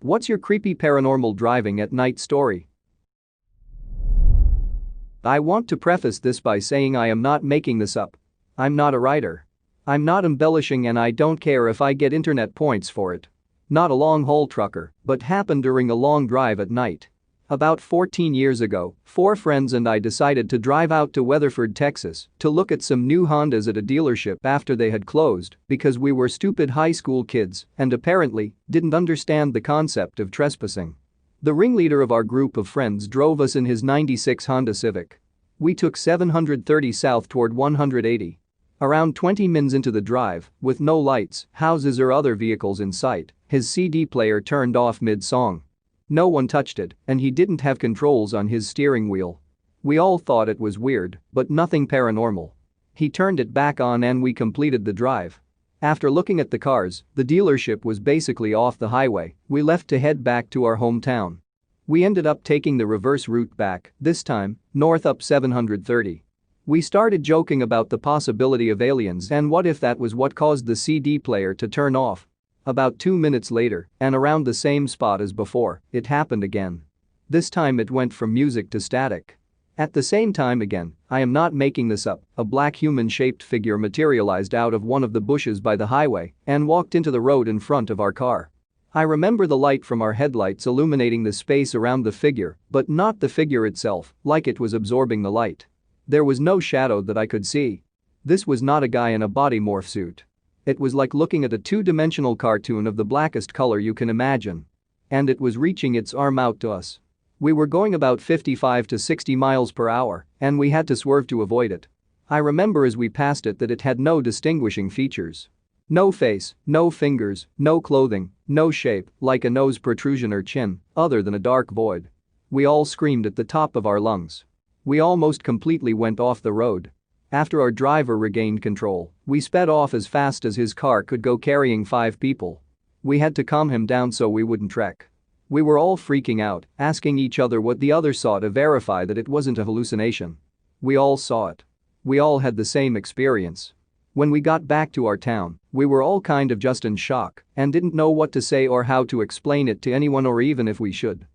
What's your creepy paranormal driving at night story? I want to preface this by saying I am not making this up. I'm not a writer. I'm not embellishing, and I don't care if I get internet points for it. Not a long-haul trucker, but happened during a long drive at night. About 14 years ago, 4 friends and I decided to drive out to Weatherford, Texas, to look at some new Hondas at a dealership after they had closed because we were stupid high school kids and apparently didn't understand the concept of trespassing. The ringleader of our group of friends drove us in his '96 Honda Civic. We took 730 south toward 180. Around 20 minutes into the drive, with no lights, houses or other vehicles in sight, his CD player turned off mid-song. No one touched it, and he didn't have controls on his steering wheel. We all thought it was weird, but nothing paranormal. He turned it back on and we completed the drive. After looking at the cars, the dealership was basically off the highway. We left to head back to our hometown. We ended up taking the reverse route back, this time, north up 730. We started joking about the possibility of aliens and what if that was what caused the CD player to turn off. About 2 minutes later, and around the same spot as before, it happened again. This time it went from music to static. At the same time again, I am not making this up, a black human-shaped figure materialized out of one of the bushes by the highway and walked into the road in front of our car. I remember the light from our headlights illuminating the space around the figure, but not the figure itself, like it was absorbing the light. There was no shadow that I could see. This was not a guy in a body morph suit. It was like looking at a two-dimensional cartoon of the blackest color you can imagine. And it was reaching its arm out to us. We were going about 55 to 60 miles per hour, and we had to swerve to avoid it. I remember as we passed it that it had no distinguishing features. No face, no fingers, no clothing, no shape, like a nose protrusion or chin, other than a dark void. We all screamed at the top of our lungs. We almost completely went off the road. After our driver regained control, we sped off as fast as his car could go, carrying 5 people. We had to calm him down so we wouldn't wreck. We were all freaking out, asking each other what the other saw to verify that it wasn't a hallucination. We all saw it. We all had the same experience. When we got back to our town, we were all kind of just in shock and didn't know what to say or how to explain it to anyone or even if we should.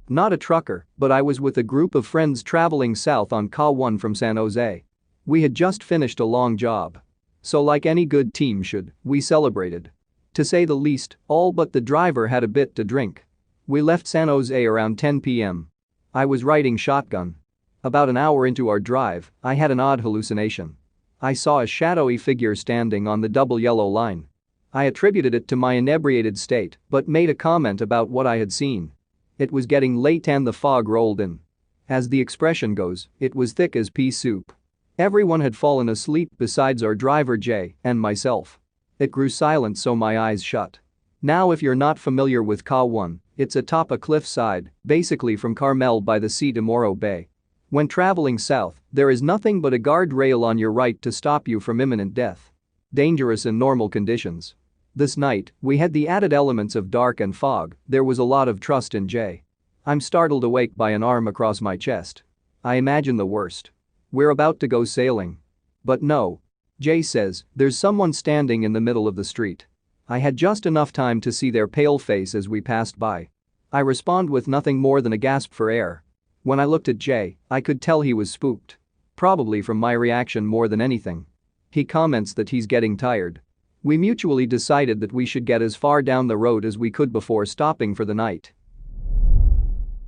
Not a trucker, but I was with a group of friends traveling south on Ka-1 from San Jose. We had just finished a long job. So like any good team should, we celebrated. To say the least, all but the driver had a bit to drink. We left San Jose around 10 p.m. I was riding shotgun. About an hour into our drive, I had an odd hallucination. I saw a shadowy figure standing on the double yellow line. I attributed it to my inebriated state, but made a comment about what I had seen. It was getting late and the fog rolled in. As the expression goes, it was thick as pea soup. Everyone had fallen asleep besides our driver Jay and myself. It grew silent so my eyes shut. Now if you're not familiar with Ka-1, it's atop a cliffside, basically from Carmel by the sea to Morro Bay. When traveling south, there is nothing but a guardrail on your right to stop you from imminent death. Dangerous in normal conditions. This night, we had the added elements of dark and fog. There was a lot of trust in Jay. I'm startled awake by an arm across my chest. I imagine the worst. We're about to go sailing. But no. Jay says, there's someone standing in the middle of the street. I had just enough time to see their pale face as we passed by. I respond with nothing more than a gasp for air. When I looked at Jay, I could tell he was spooked. Probably from my reaction more than anything. He comments that he's getting tired. We mutually decided that we should get as far down the road as we could before stopping for the night.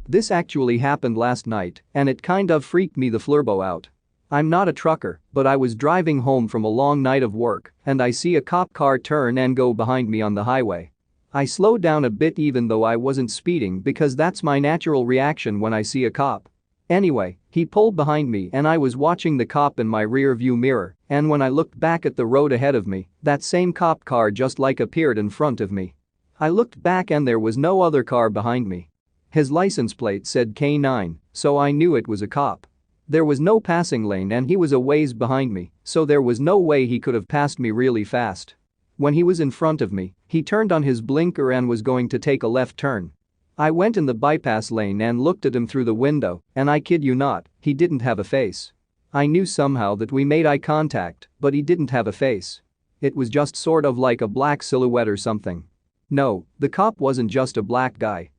This actually happened last night, and it kind of freaked me the flurbo out. I'm not a trucker, but I was driving home from a long night of work, and I see a cop car turn and go behind me on the highway. I slowed down a bit even though I wasn't speeding because that's my natural reaction when I see a cop. Anyway, he pulled behind me and I was watching the cop in my rear view mirror, and when I looked back at the road ahead of me, that same cop car just like appeared in front of me. I looked back and there was no other car behind me. His license plate said K9, so I knew it was a cop. There was no passing lane and he was a ways behind me, so there was no way he could have passed me really fast. When he was in front of me, he turned on his blinker and was going to take a left turn. I went in the bypass lane and looked at him through the window, and I kid you not, he didn't have a face. I knew somehow that we made eye contact, but he didn't have a face. It was just sort of like a black silhouette or something. No, the cop wasn't just a black guy.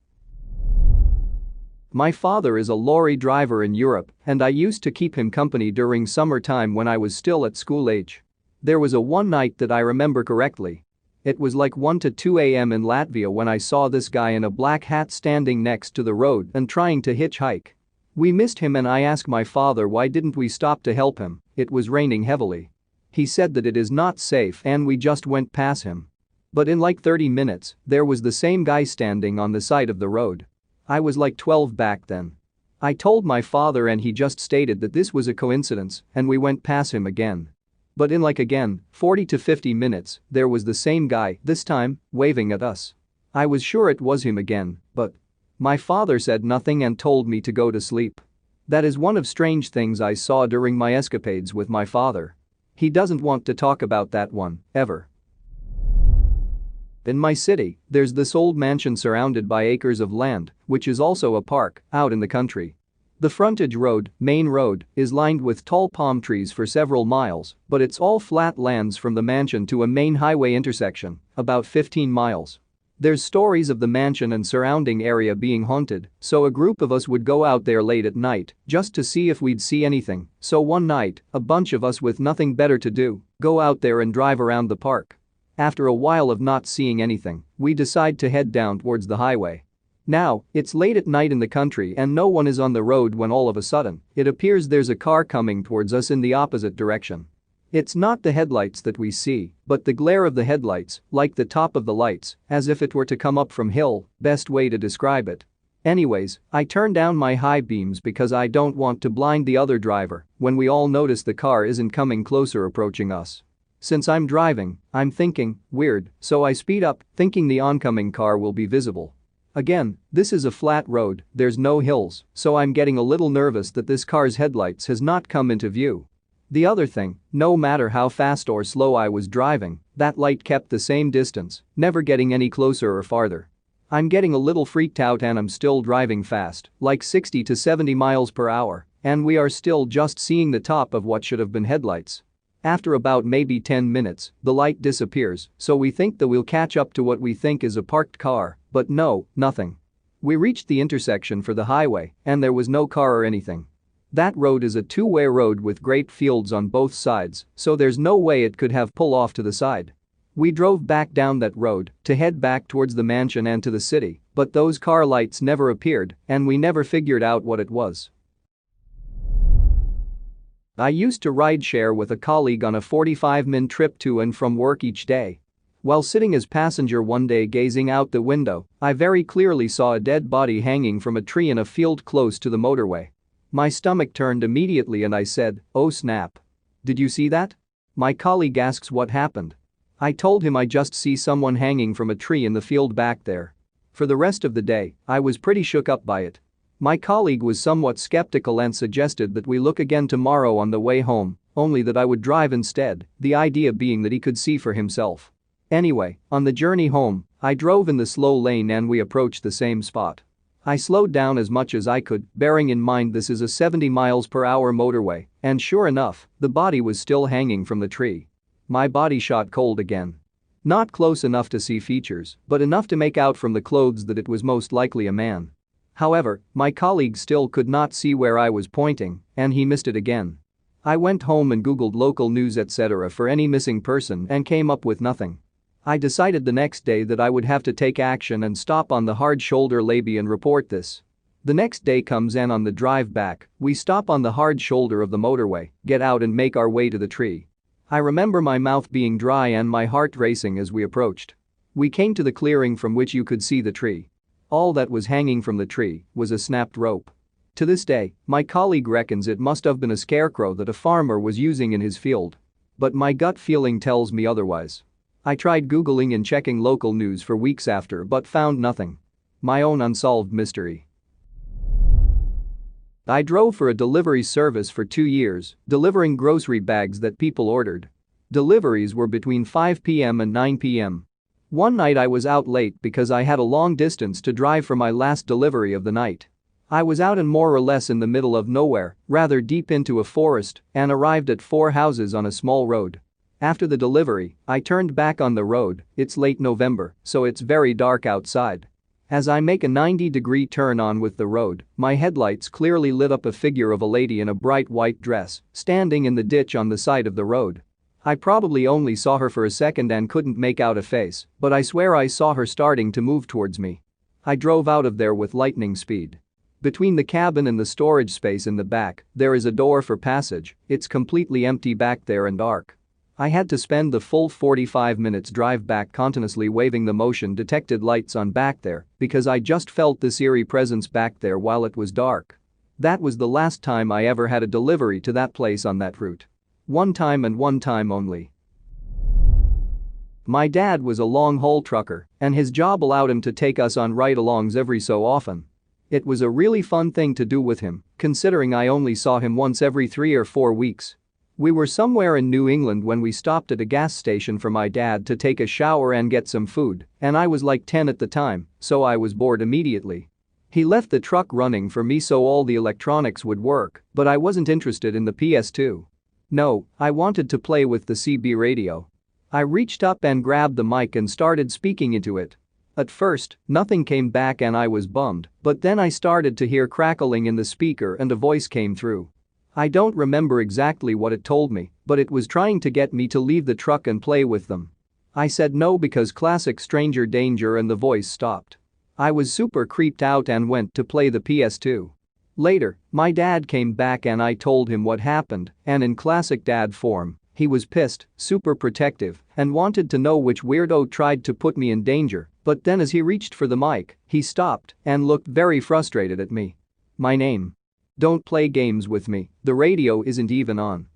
My father is a lorry driver in Europe, and I used to keep him company during summertime when I was still at school age. There was a one night that I remember correctly. It was like 1 to 2 a.m. in Latvia when I saw this guy in a black hat standing next to the road and trying to hitchhike. We missed him and I asked my father why didn't we stop to help him. It was raining heavily. He said that it is not safe and we just went past him. But in like 30 minutes, there was the same guy standing on the side of the road. I was like 12 back then. I told my father and he just stated that this was a coincidence and we went past him again. But in like again, 40 to 50 minutes, there was the same guy, this time, waving at us. I was sure it was him again, but my father said nothing and told me to go to sleep. That is one of strange things I saw during my escapades with my father. He doesn't want to talk about that one, ever. In my city, there's this old mansion surrounded by acres of land, which is also a park, out in the country. The frontage road, main road, is lined with tall palm trees for several miles, but it's all flat lands from the mansion to a main highway intersection, about 15 miles. There's stories of the mansion and surrounding area being haunted, so a group of us would go out there late at night just to see if we'd see anything. So one night, a bunch of us with nothing better to do go out there and drive around the park. After a while of not seeing anything, we decide to head down towards the highway. Now, it's late at night in the country and no one is on the road when all of a sudden, it appears there's a car coming towards us in the opposite direction. It's not the headlights that we see, but the glare of the headlights, like the top of the lights, as if it were to come up from hill, best way to describe it. Anyways, I turn down my high beams because I don't want to blind the other driver when we all notice the car isn't coming closer approaching us. Since I'm driving, I'm thinking, weird, so I speed up, thinking the oncoming car will be visible. Again, this is a flat road, there's no hills, so I'm getting a little nervous that this car's headlights has not come into view. The other thing, no matter how fast or slow I was driving, that light kept the same distance, never getting any closer or farther. I'm getting a little freaked out and I'm still driving fast, like 60 to 70 miles per hour, and we are still just seeing the top of what should have been headlights. After about maybe 10 minutes, the light disappears, so we think that we'll catch up to what we think is a parked car, but no, nothing. We reached the intersection for the highway, and there was no car or anything. That road is a two-way road with great fields on both sides, so there's no way it could have pulled off to the side. We drove back down that road to head back towards the mansion and to the city, but those car lights never appeared, and we never figured out what it was. I used to ride share with a colleague on a 45-minute trip to and from work each day. While sitting as passenger one day gazing out the window, I very clearly saw a dead body hanging from a tree in a field close to the motorway. My stomach turned immediately and I said, "Oh snap. Did you see that?" My colleague asks what happened. I told him I just see someone hanging from a tree in the field back there. For the rest of the day, I was pretty shook up by it. My colleague was somewhat skeptical and suggested that we look again tomorrow on the way home, only that I would drive instead, the idea being that he could see for himself. Anyway, on the journey home, I drove in the slow lane and we approached the same spot. I slowed down as much as I could, bearing in mind this is a 70 miles per hour motorway, and sure enough, the body was still hanging from the tree. My body shot cold again. Not close enough to see features, but enough to make out from the clothes that it was most likely a man. However, my colleague still could not see where I was pointing, and he missed it again. I went home and googled local news etc. for any missing person and came up with nothing. I decided the next day that I would have to take action and stop on the hard shoulder levee and report this. The next day comes and on the drive back, we stop on the hard shoulder of the motorway, get out and make our way to the tree. I remember my mouth being dry and my heart racing as we approached. We came to the clearing from which you could see the tree. All that was hanging from the tree was a snapped rope. To this day, my colleague reckons it must have been a scarecrow that a farmer was using in his field. But my gut feeling tells me otherwise. I tried Googling and checking local news for weeks after but found nothing. My own unsolved mystery. I drove for a delivery service for 2 years, delivering grocery bags that people ordered. Deliveries were between 5 p.m. and 9 p.m. One night I was out late because I had a long distance to drive for my last delivery of the night. I was out and more or less in the middle of nowhere, rather deep into a forest, and arrived at 4 houses on a small road. After the delivery, I turned back on the road. It's late November, so it's very dark outside. As I make a 90-degree turn on with the road, my headlights clearly lit up a figure of a lady in a bright white dress, standing in the ditch on the side of the road. I probably only saw her for a second and couldn't make out a face, but I swear I saw her starting to move towards me. I drove out of there with lightning speed. Between the cabin and the storage space in the back, there is a door for passage. It's completely empty back there and dark. I had to spend the full 45 minutes drive back continuously waving the motion detected lights on back there because I just felt this eerie presence back there while it was dark. That was the last time I ever had a delivery to that place on that route. One time and one time only. My dad was a long-haul trucker, and his job allowed him to take us on ride-alongs every so often. It was a really fun thing to do with him, considering I only saw him once every 3 or 4 weeks. We were somewhere in New England when we stopped at a gas station for my dad to take a shower and get some food, and I was like 10 at the time, so I was bored immediately. He left the truck running for me so all the electronics would work, but I wasn't interested in the PS2. No, I wanted to play with the CB radio. I reached up and grabbed the mic and started speaking into it. At first, nothing came back and I was bummed, but then I started to hear crackling in the speaker and a voice came through. I don't remember exactly what it told me, but it was trying to get me to leave the truck and play with them. I said no because classic stranger danger and the voice stopped. I was super creeped out and went to play the PS2. Later, my dad came back and I told him what happened, and in classic dad form, he was pissed, super protective, and wanted to know which weirdo tried to put me in danger, but then as he reached for the mic, he stopped and looked very frustrated at me. My name. Don't play games with me, the radio isn't even on.